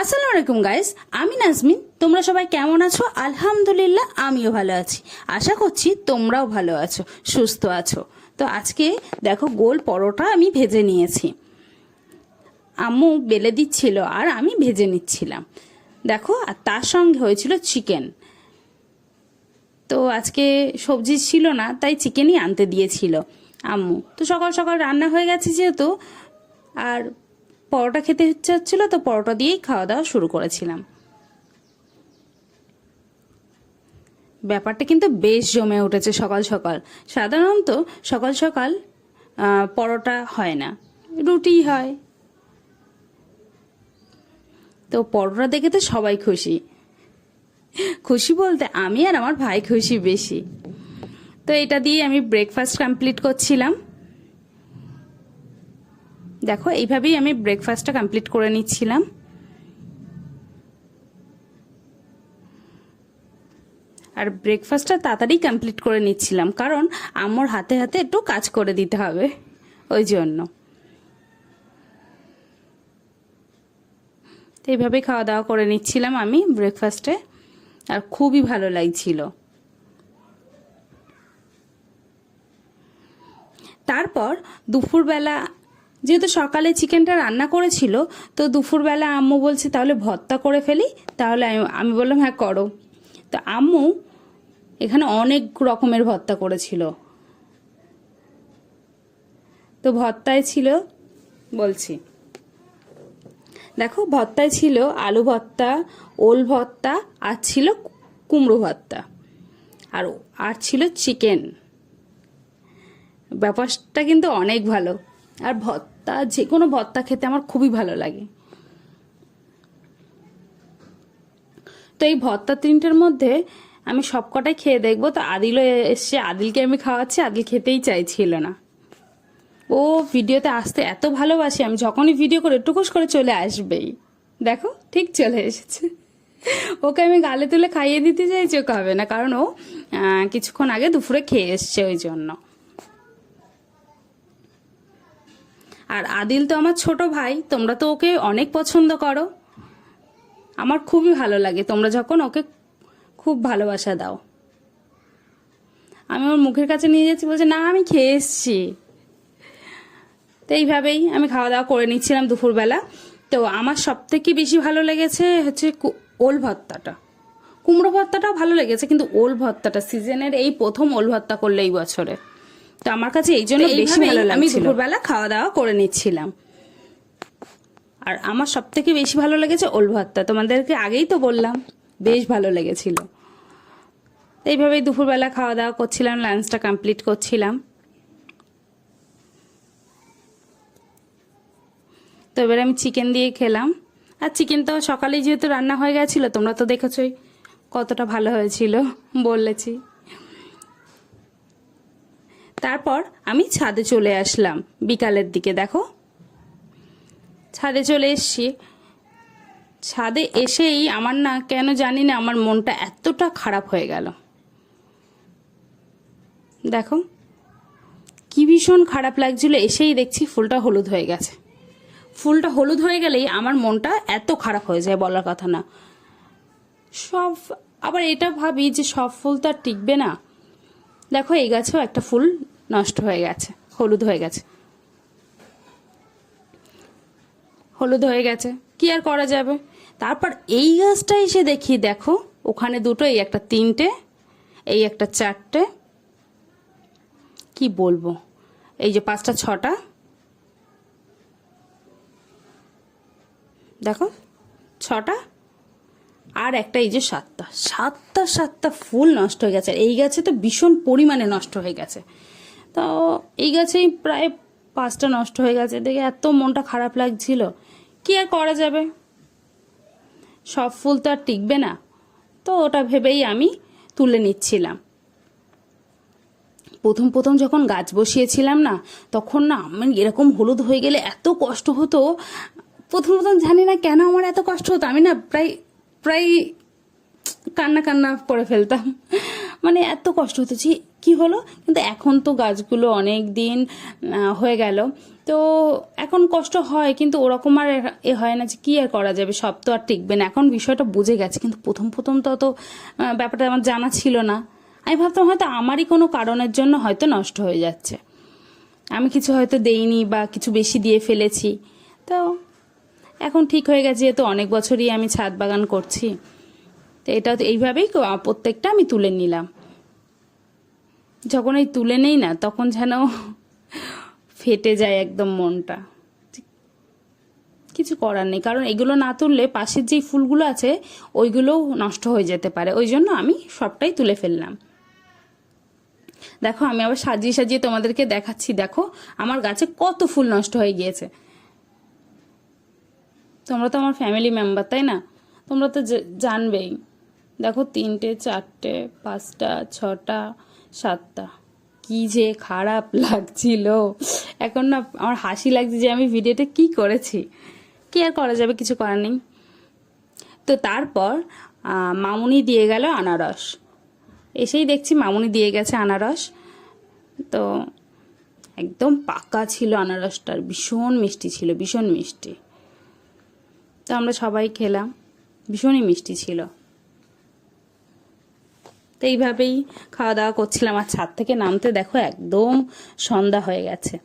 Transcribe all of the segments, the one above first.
আসসালামু আলাইকুম গাইস, আমি নাজমিন। তোমরা সবাই কেমন আছো? আলহামদুলিল্লাহ আমিও ভালো আছি। আশা করছি তোমরাও ভালো আছো, সুস্থ আছো। তো আজকে দেখো গোল পরোটা আমি ভেজে নিয়েছি। আম্মু বেলে দিচ্ছিল আর আমি ভেজে নিচ্ছিলাম। দেখো, আর তার সঙ্গে হয়েছিল চিকেন। তো আজকে সবজি ছিল না, তাই চিকেনই আনতে দিয়েছিল আম্মু। তো সকাল সকাল রান্না হয়ে গেছে যেহেতু, আর পরোটা খেতে ইচ্ছে হচ্ছিল, তো পরোটা দিয়েই খাওয়া দাওয়া শুরু করেছিলাম। ব্যাপারটা কিন্তু বেশ জমে উঠেছে সকাল সকাল। সাধারণত সকাল সকাল পরোটা হয় না, রুটি হয়। তো পরোটা দেখে তো সবাই খুশি। খুশি বলতে আমি আর আমার ভাই খুশি বেশি। তো এটা দিয়ে আমি ব্রেকফাস্ট কমপ্লিট করছিলাম। দেখো, এইভাবেই আমি ব্রেকফাস্টটা কমপ্লিট করে নিচ্ছিলাম। আর ব্রেকফাস্টটা তাড়াতাড়ি কমপ্লিট করে নিচ্ছিলাম, কারণ আমার হাতে হাতে একটু কাজ করে দিতে হবে, ওই জন্য। তো এইভাবেই খাওয়া দাওয়া করে নিচ্ছিলাম আমি ব্রেকফাস্টে, আর খুবই ভালো লাগছিল। তারপর দুপুরবেলা, যেহেতু সকালে চিকেনটা রান্না করেছিল, তো দুপুরবেলা আম্মু বলছে তাহলে ভর্তা করে ফেলি। তাহলে আমি বললাম হ্যাঁ করো। তো আম্মু এখানে অনেক রকমের ভর্তা করেছিল। তো ভর্তায় ছিল, বলছি দেখো, ভর্তায় ছিল আলু ভর্তা, ওল ভর্তা, আর ছিল কুমড়ো ভর্তা, আর ছিল চিকেন। ব্যাপারটা কিন্তু অনেক ভালো। আর ভর্তা, যে কোনো ভর্তা খেতে আমার খুবই ভালো লাগে। তো এই ভর্তা তিনটের মধ্যে আমি সবকটাই খেয়ে দেখবো। তো আদিলও এসছে, আদিলকে আমি খাওয়াচ্ছি। আদিল খেতেই চাইছিল না। ও ভিডিওতে আসতে এত ভালোবাসে, আমি যখনই ভিডিও করে টুকুস করে চলে আসবেই। দেখো, ঠিক চলে এসেছে। ওকে আমি গালে তুলে খাইয়ে দিতে চাইছি, ওকে হবে না, কারণ ও কিছুক্ষণ আগে দুপুরে খেয়ে এসছে, ওই জন্য। আর আদিল তো আমার ছোট ভাই, তোমরা তো ওকে অনেক পছন্দ করো। আমার খুবই ভালো লাগে তোমরা যখন ওকে খুব ভালোবাসা দাও। আমি ওর মুখের কাছে নিয়ে যাচ্ছি, বলছে না আমি খেয়ে এসছি। তো এইভাবেই আমি খাওয়া দাওয়া করে নিচ্ছিলাম দুপুরবেলা। তো আমার সব থেকে বেশি ভালো লেগেছে হচ্ছে ওল ভর্তাটা। কুমড়ো ভর্তাটাও ভালো লেগেছে, কিন্তু ওল ভর্তাটা সিজনের এই প্রথম ওল ভর্তা করলে এই বছরে। তো আমার কাছে এই জন্য বেশি ভালো লাগছিল। আমি দুপুরবেলা খাওয়া দাওয়া করে নিচ্ছিলাম। আর আমার সব থেকে বেশি ভালো লেগেছে ওল ভর্তা, তোমাদেরকে আগেই তো বললাম, বেশ ভালো লেগেছিল। এইভাবেই দুপুরবেলা খাওয়া দাওয়া করছিলাম, লাঞ্চটা কমপ্লিট করছিলাম। তো এবারে আমি চিকেন দিয়ে খেলাম। আর চিকেন তো সকালেই যেহেতু রান্না হয়ে গেছিল, তোমরা তো দেখেছই কতটা ভালো হয়েছিল, বলেছি। তারপর আমি ছাদে চলে আসলাম বিকালের দিকে। দেখো, ছাদে চলে এসছি। ছাদে এসেই আমার না, কেন জানি না, আমার মনটা এতটা খারাপ হয়ে গেল। দেখো, কি ভীষণ খারাপ লাগছিল। এসেই দেখছি ফুলটা হলুদ হয়ে গেছে। ফুলটা হলুদ হয়ে গেলেই আমার মনটা এত খারাপ হয়ে যায়, বলার কথা না। আবার এটা ভাবি যে সব ফুল তো আর টিকবে না। দেখো, এই গাছেও একটা ফুল নষ্ট হয়ে গেছে, হলুদ হয়ে গেছে। হলুদ হয়ে গেছে, কি আর করা যাবে। তারপর এই গাছটা এসে দেখি, দেখো ওখানে দুটো, এই একটা তিনটে, এই একটা চারটে, কি বলবো, এই যে পাঁচটা ছটা, দেখো ছটা, আর একটা এই যে সাতটা, সাতটা সাতটা ফুল নষ্ট হয়ে গেছে। এই গাছে তো ভীষণ পরিমাণে নষ্ট হয়ে গেছে। তো এই গাছেই প্রায় পাঁচটা নষ্ট হয়ে গেছে। দেখে এত মনটা খারাপ লাগছিল। কি আর করা যাবে, সব ফুল তো আর টিকবে না। তো ওটা ভেবেই আমি তুলে নিচ্ছিলাম। প্রথম প্রথম যখন গাছ বসিয়েছিলাম না, তখন না আমি এরকম হলুদ হয়ে গেলে এত কষ্ট হতো। প্রথম প্রথম জানি না কেন আমার এত কষ্ট হতো। আমি না প্রায় প্রায় কান্না কান্না করে ফেলতাম। মানে এত কষ্ট হতো যে কি হলো, কিন্তু এখন তো গাছগুলো অনেক দিন হয়ে গেল, তো এখন কষ্ট হয়, কিন্তু ওরকম আর হয় না যে কি আর করা যাবে, সব তো আর টিকবে না। এখন বিষয়টা বুঝে গেছে, কিন্তু প্রথম প্রথম তো অত ব্যাপারটা আমার জানা ছিল না। আমি ভাবতাম হয়তো আমারই কোনো কারণের জন্য হয়তো নষ্ট হয়ে যাচ্ছে, আমি কিছু হয়তো দেইনি বা কিছু বেশি দিয়ে ফেলেছি। তো এখন ঠিক হয়ে গেছে, যেহেতু অনেক বছরই আমি ছাদ বাগান করছি, তো এটা তো এইভাবেই প্রত্যেকটা আমি তুলে নিলাম। যখন এই তুলে নেই না, তখন যেন ফেটে যায় একদম মনটা। কিছু করার নেই, কারণ এগুলো না তুললে পাশের যেই ফুলগুলো আছে ওইগুলোও নষ্ট হয়ে যেতে পারে, ওই জন্য আমি সবটাই তুলে ফেললাম। দেখো আমি আবার সাজিয়ে সাজিয়ে তোমাদেরকে দেখাচ্ছি, দেখো আমার গাছে কত ফুল নষ্ট হয়ে গিয়েছে। তোমরা তো আমার ফ্যামিলি মেম্বার, তাই না? তোমরা তো জানবেই। দেখো 3টে 4টে 5টা 6টা 7টা, কি যে খারাপ লাগছিল। এখন না আমার হাসি লাগছে যে আমি ভিডিওটা কি করেছি। কি আর করা যাবে, কিছু করার নেই। তো তারপর মামুনি দিয়ে গেল আনারস। এসেই দেখছি মামুনি দিয়ে গেছে আনারস, তো একদম পাকা ছিল আনারসটার, ভীষণ মিষ্টি ছিল, ভীষণ মিষ্টি। তো আমরা সবাই খেলাম, ভীষণই মিষ্টি ছিল। তো এইভাবেই খাওয়া দাওয়া করছিলাম, আর ছাদ থেকে নামতে দেখো একদম সন্ধ্যা হয়ে গেছে।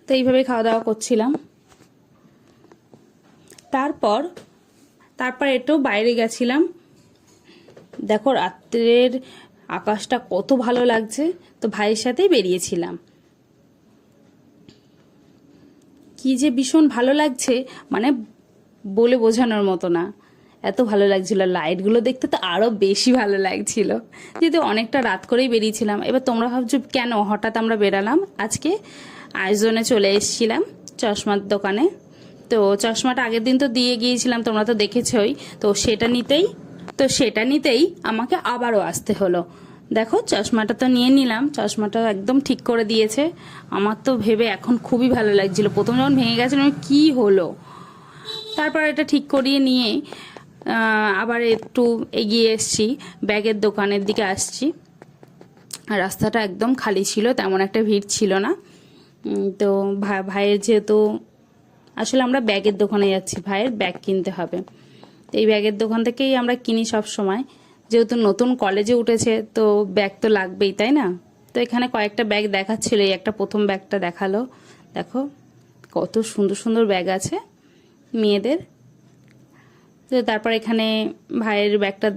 তো এইভাবেই খাওয়া দাওয়া করছিলাম। তারপর একটু বাইরে গেছিলাম। দেখো রাত্রের আকাশটা কত ভালো লাগছে, তো ভাইয়ের সাথেই বেরিয়েছিলাম। কি যে ভীষণ ভালো লাগছে, মানে বলে বোঝানোর মতো না, এত ভালো লাগছিল। লাইটগুলো দেখতে তো আরো বেশি ভালো লাগছিল, যেহেতু অনেকটা রাত করেই বেরিয়েছিলাম। এবার তোমরা ভাবছো কেন হঠাৎ আমরা বেরালাম। আজকে আয়োজনে চলে এসেছিলাম চশমার দোকানে। তো চশমাটা আগের দিন তো দিয়ে গিয়েছিলাম, তোমরা তো দেখেছই। তো সেটা নিতেই আমাকে আবারও আসতে হলো। দেখো চশমাটা তো নিয়ে নিলাম, চশমাটা একদম ঠিক করে দিয়েছে। আমার তো ভেবে এখন খুবই ভালো লাগছিল, প্রথম যখন ভেঙে গেছিল কি হলো। তারপর এটা ঠিক করিয়ে নিয়ে আবার একটু এগিয়ে এসছি, ব্যাগের দোকানের দিকে আসছি। আর রাস্তাটা একদম খালি ছিল, তেমন একটা ভিড় ছিল না। তো ভাইয়ের যেহেতু আসলে আমরা ব্যাগের দোকানে যাচ্ছি, ভাইয়ের ব্যাগ কিনতে হবে। এই ব্যাগের দোকান থেকেই আমরা কিনি সব সময়, যেহেতু নতুন কলেজে উঠেছে তো ব্যাগ তো লাগবেই, তাই না? তো এখানে কয়েকটা ব্যাগ দেখাচ্ছিল, এই একটা প্রথম ব্যাগটা দেখালো। দেখো কত সুন্দর সুন্দর ব্যাগ আছে মেয়েদের। তো তারপর এখানে ভাইয়ের ব্যাগটা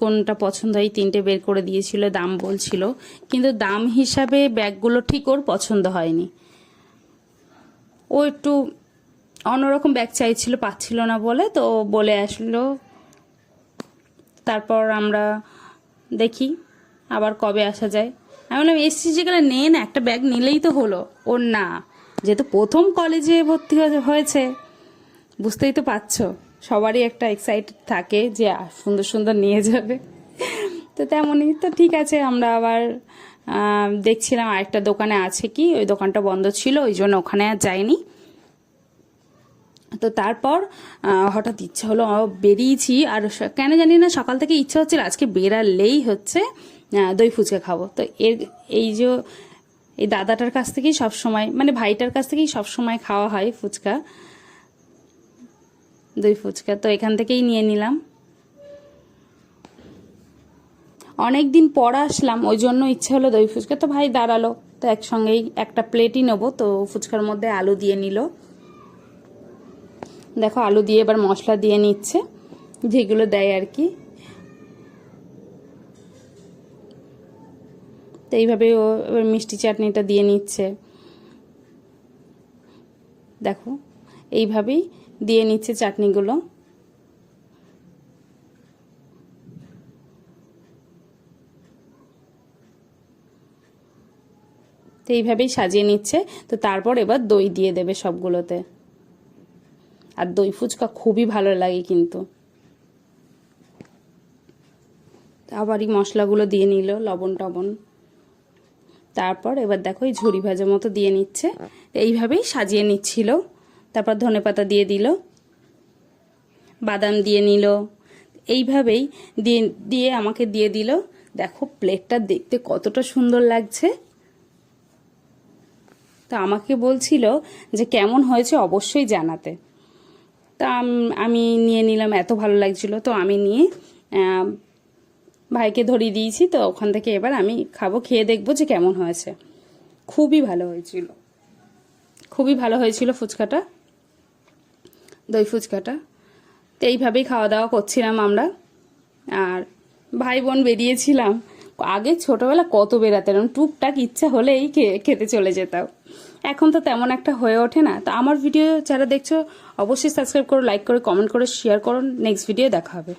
কোনটা পছন্দ হয় 3টে বের করে দিয়েছিল, দাম বলছিল, কিন্তু দাম হিসাবে ব্যাগগুলো ঠিক ওর পছন্দ হয়নি। ও একটু অন্যরকম ব্যাগ চাইছিল, পাচ্ছিল না বলে, তো বলে আসলো। তারপর আমরা দেখি আবার কবে আসা যায়। আমি বললাম এসছি যেখানে নে না, একটা ব্যাগ নিলেই তো হলো। ওর না, যেহেতু প্রথম কলেজে ভর্তি হয়েছে, বুঝতেই তো পারছো, সবারই একটা এক্সাইটেড থাকে যে সুন্দর সুন্দর নিয়ে যাবে। তো তেমনই তো ঠিক আছে, আমরা আবার দেখছিলাম আরেকটা দোকানে আছে কি, ওই দোকানটা বন্ধ ছিল, ওই জন্য ওখানে আর যাইনি। তো তারপর হঠাৎ ইচ্ছা হলো, বেরিয়েছি, আর কেন জানি না সকাল থেকে ইচ্ছা হচ্ছিল আজকে বেরালেই হচ্ছে দই ফুচকা খাবো। তো এই দাদাটার কাছ থেকেই সবসময়, মানে ভাইটার কাছ থেকেই সবসময় খাওয়া হয় ফুচকা, দই ফুচকা। তো এখান থেকেই নিয়ে নিলাম। অনেক দিন পর আসলাম, ওই জন্য ইচ্ছা হলো দই ফুচকা। তো ভাই দাঁড়ালো, তো একসঙ্গেই একটা প্লেটই নেবো। তো ফুচকার মধ্যে আলু দিয়ে নিল। দেখো আলু দিয়ে এবার মশলা দিয়ে নিচ্ছে, যেগুলো দেয় আর কি। তো এইভাবে ও এবার মিষ্টি চাটনিটা দিয়ে নিচ্ছে। দেখো এইভাবেই দিয়ে নিচ্ছে চাটনিগুলো। তো এইভাবেই সাজিয়ে নিচ্ছে। তো তারপর এবার দই দিয়ে দেবে সবগুলোতে। আর দই ফুচকা খুবই ভালো লাগে কিন্তু। আবারই মশলাগুলো দিয়ে নিল, লবণ টবণ। তারপর এবার দেখো এই ঝুরি ভাজা মতো দিয়ে নিচ্ছে, এইভাবেই সাজিয়ে নিচ্ছিল। তারপর ধনেপাতা দিয়ে দিল, বাদাম দিয়ে নিল। এইভাবেই দিয়ে দিয়ে আমাকে দিয়ে দিল। দেখো প্লেটটা দেখতে কতটা সুন্দর লাগছে। তো আমাকে বলছিল যে কেমন হয়েছে অবশ্যই জানাতে। তা আমি নিয়ে নিলাম, এত ভালো লাগছিল। তো আমি নিয়ে ভাইকে ধরিয়ে দিয়েছি। তো ওখান থেকে এবার আমি খাবো, খেয়ে দেখবো যে কেমন হয়েছে। খুবই ভালো হয়েছিল, খুবই ভালো হয়েছিল ফুচকাটা, দই ফুচকাটা। তো এইভাবেই খাওয়া দাওয়া করছিলাম আমরা, আর ভাই বোন বেরিয়েছিলাম। আগে ছোটবেলা কত বেরাতাম, টুকটাক ইচ্ছা হলেই খেতে চলে যেতাম। এখন তো তেমন একটা হয়ে ওঠে না। তো আমার ভিডিও যারা দেখছো অবশ্যই সাবস্ক্রাইব করো, লাইক করো, কমেন্ট করো, শেয়ার করো। নেক্সট ভিডিও দেখা হবে।